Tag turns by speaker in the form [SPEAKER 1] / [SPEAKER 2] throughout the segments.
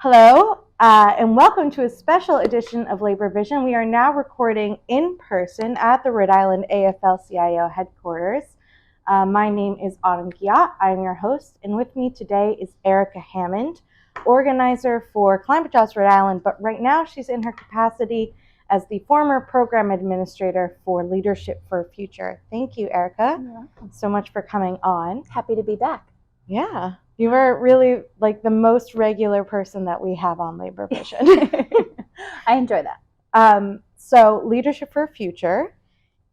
[SPEAKER 1] Hello, and welcome to a special edition of Labor Vision. We are now recording in person at the Rhode Island AFL-CIO headquarters. My name is Autumn Guillotte. I'm your host, and with me today is Erica Hammond, organizer for Climate Jobs Rhode Island, but right now she's in her capacity as the former program administrator for Leadership for a Future. Thank you, Erica, so much for coming on.
[SPEAKER 2] Happy to be back.
[SPEAKER 1] Yeah. You were really like the most regular person that we have on Labor Vision.
[SPEAKER 2] I enjoy that.
[SPEAKER 1] So Leadership for a Future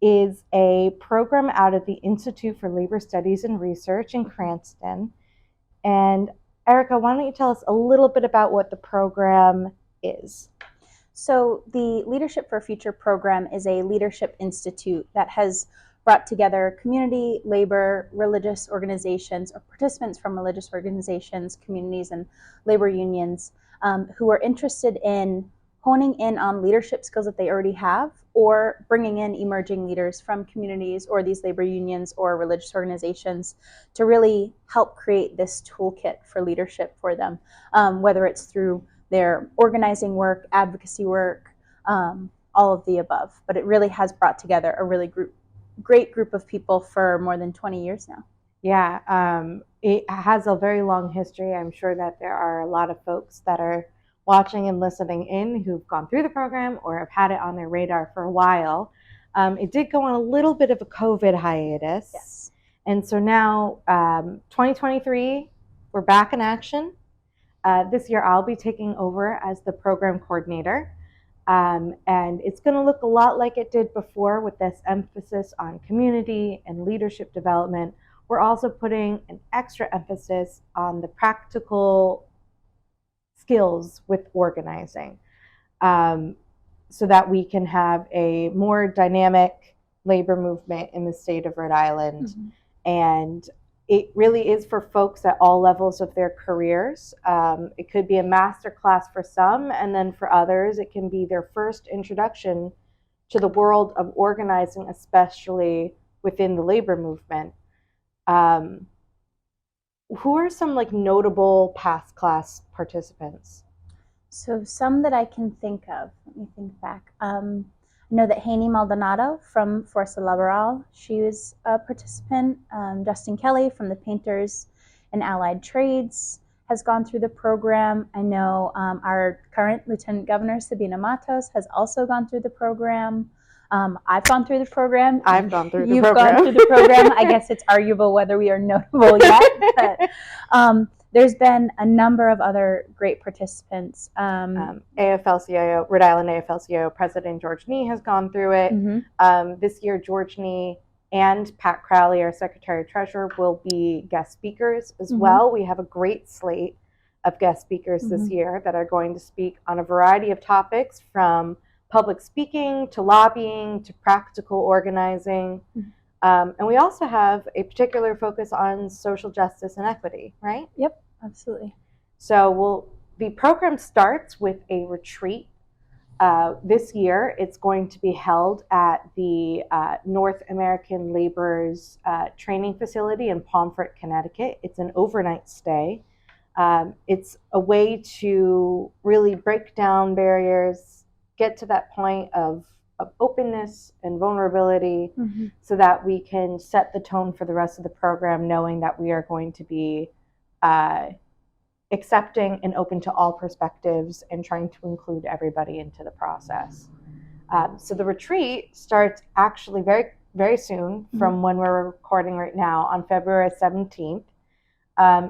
[SPEAKER 1] is a program out of the Institute for Labor Studies and Research in Cranston. And Erica, why don't you tell us a little bit about what the program is?
[SPEAKER 2] So the Leadership for a Future program is a leadership institute that has brought together community, labor, religious organizations, or participants from religious organizations, communities, and labor unions who are interested in honing in on leadership skills that they already have, or bringing in emerging leaders from communities or these labor unions or religious organizations to really help create this toolkit for leadership for them, whether it's through their organizing work, advocacy work, all of the above. But it really has brought together a really great group of people for more than 20 years now.
[SPEAKER 1] Yeah, it has a very long history. I'm sure that there are a lot of folks that are watching and listening in who've gone through the program or have had it on their radar for a while. It did go on a little bit of a COVID hiatus.
[SPEAKER 2] Yes.
[SPEAKER 1] And so now 2023, we're back in action. This year I'll be taking over as the program coordinator. And it's going to look a lot like it did before with this emphasis on community and leadership development. We're also putting an extra emphasis on the practical skills with organizing so that we can have a more dynamic labor movement in the state of Rhode Island. Mm-hmm. And it really is for folks at all levels of their careers. It could be a master class for some, and then for others, it can be their first introduction to the world of organizing, especially within the labor movement. Who are some notable past class participants?
[SPEAKER 2] So some that I can think of, let me think back. I know that Haney Maldonado from Forza Laboral, she was a participant. Justin Kelly from the Painters and Allied Trades has gone through the program. I know our current Lieutenant Governor, Sabina Matos, has also gone through the program. I've gone through the program.
[SPEAKER 1] I've gone through
[SPEAKER 2] the program. You've gone through the program. I guess it's arguable whether we are notable yet. But, there's been a number of other great participants.
[SPEAKER 1] AFL-CIO, Rhode Island AFL-CIO President George Nee has gone through it. Mm-hmm. This year, George Nee and Pat Crowley, our Secretary-Treasurer, will be guest speakers as mm-hmm. well. We have a great slate of guest speakers mm-hmm. this year that are going to speak on a variety of topics, from public speaking to lobbying to practical organizing. Mm-hmm. And we also have a particular focus on social justice and equity, right?
[SPEAKER 2] Yep, absolutely.
[SPEAKER 1] So the program starts with a retreat. This year, it's going to be held at the North American Laborers Training Facility in Pomfret, Connecticut. It's an overnight stay. It's a way to really break down barriers, get to that point of openness and vulnerability mm-hmm. so that we can set the tone for the rest of the program, knowing that we are going to be accepting and open to all perspectives and trying to include everybody into the process. So the retreat starts actually very, very soon mm-hmm. from when we're recording right now on February 17th.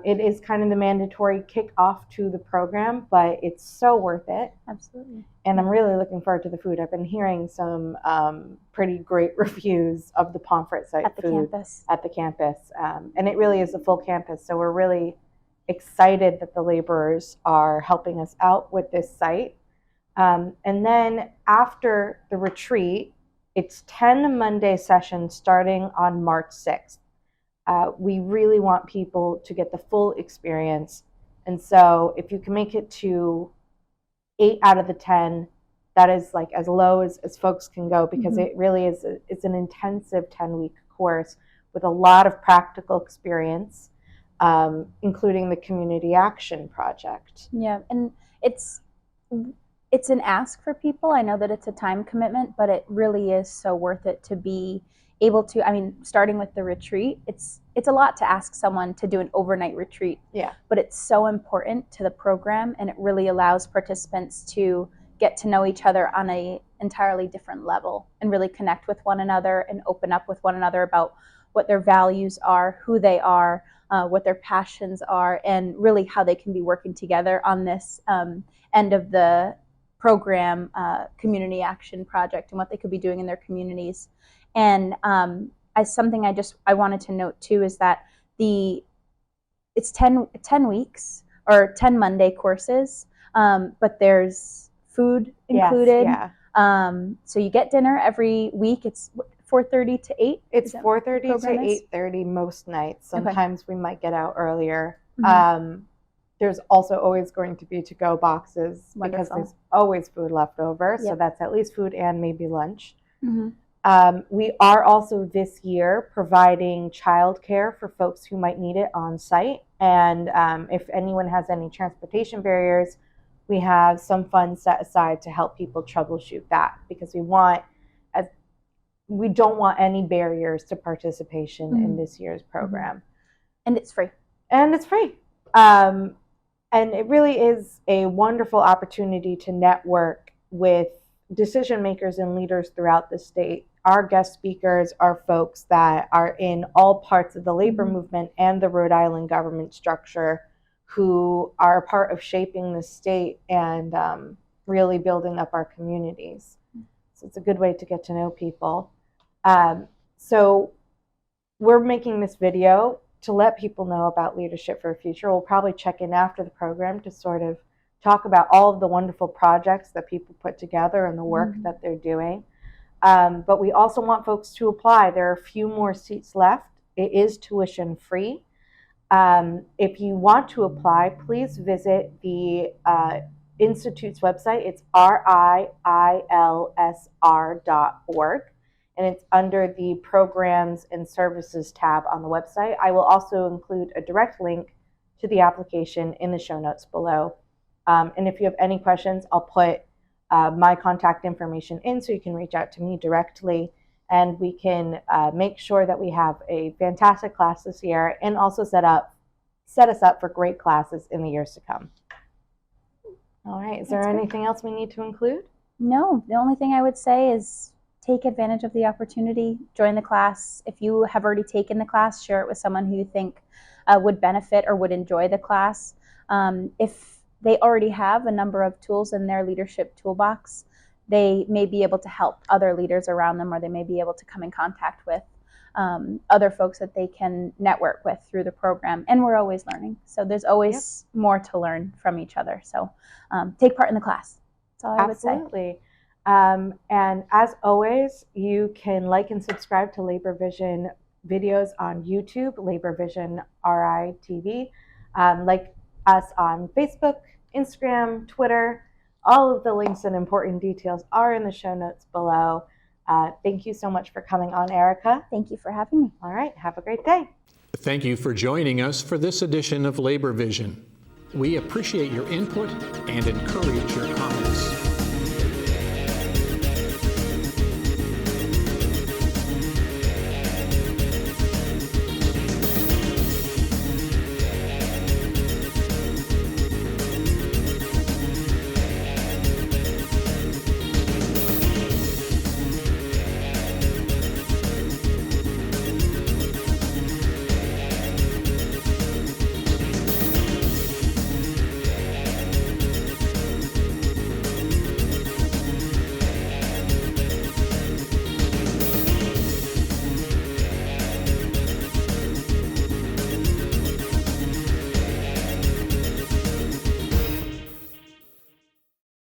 [SPEAKER 1] It is kind of the mandatory kickoff to the program, but it's so worth it.
[SPEAKER 2] Absolutely.
[SPEAKER 1] And I'm really looking forward to the food. I've been hearing some pretty great reviews of the Pomfret site
[SPEAKER 2] at
[SPEAKER 1] food
[SPEAKER 2] at
[SPEAKER 1] the campus. And it really is a full campus. So we're really excited that the laborers are helping us out with this site. And then after the retreat, it's 10 Monday sessions starting on March 6th. We really want people to get the full experience. And so if you can make it to 8 out of the 10, that is as low as folks can go, because mm-hmm. it really is, it's an intensive 10-week course with a lot of practical experience. including the Community Action Project.
[SPEAKER 2] Yeah, and it's an ask for people. I know that it's a time commitment, but it really is so worth it to be able to, I mean, starting with the retreat, it's a lot to ask someone to do an overnight retreat.
[SPEAKER 1] Yeah.
[SPEAKER 2] But it's so important to the program, and it really allows participants to get to know each other on a entirely different level and really connect with one another and open up with one another about what their values are, who they are, what their passions are, and really how they can be working together on this end of the program community action project and what they could be doing in their communities. And as something I wanted to note too is that it's 10 weeks or 10 Monday courses, but there's food included.
[SPEAKER 1] Yes, yeah.
[SPEAKER 2] So you get dinner every week. It's 4:30 to 8.
[SPEAKER 1] It's 4:30 to 8:30 most nights. Sometimes we might get out earlier.
[SPEAKER 2] Mm-hmm.
[SPEAKER 1] There's also always going to be to-go boxes.
[SPEAKER 2] Wonderful.
[SPEAKER 1] Because there's always food left over.
[SPEAKER 2] Yep.
[SPEAKER 1] So that's at least food and maybe lunch.
[SPEAKER 2] Mm-hmm.
[SPEAKER 1] We are also this year providing childcare for folks who might need it on site. And if anyone has any transportation barriers, we have some funds set aside to help people troubleshoot that, because we don't want any barriers to participation in this year's program.
[SPEAKER 2] And it's free.
[SPEAKER 1] And it really is a wonderful opportunity to network with decision makers and leaders throughout the state. Our guest speakers are folks that are in all parts of the labor movement and the Rhode Island government structure, who are a part of shaping the state and really building up our communities. So it's a good way to get to know people. So we're making this video to let people know about Leadership for a Future. We'll probably check in after the program to sort of talk about all of the wonderful projects that people put together and the work that they're doing. But we also want folks to apply. There are a few more seats left. It is tuition free. If you want to apply, please visit the Institute's website. It's RIILSR.org. And it's under the Programs and Services tab on the website. I will also include a direct link to the application in the show notes below. And if you have any questions, I'll put my contact information in so you can reach out to me directly, and we can make sure that we have a fantastic class this year and also set us up for great classes in the years to come. All right, is there anything else we need to include?
[SPEAKER 2] No, the only thing I would say is take advantage of the opportunity, join the class. If you have already taken the class, share it with someone who you think would benefit or would enjoy the class. If they already have a number of tools in their leadership toolbox, they may be able to help other leaders around them, or they may be able to come in contact with other folks that they can network with through the program. And we're always learning. So there's always more to learn from each other. So take part in the class. That's all I would say.
[SPEAKER 1] Absolutely. And as always, you can like and subscribe to Labor Vision videos on YouTube, Labor Vision RI TV. Like us on Facebook, Instagram, Twitter. All of the links and important details are in the show notes below. Thank you so much for coming on, Erica.
[SPEAKER 2] Thank you for having me.
[SPEAKER 1] All right, have a great day.
[SPEAKER 3] Thank you for joining us for this edition of Labor Vision. We appreciate your input and encourage your comments.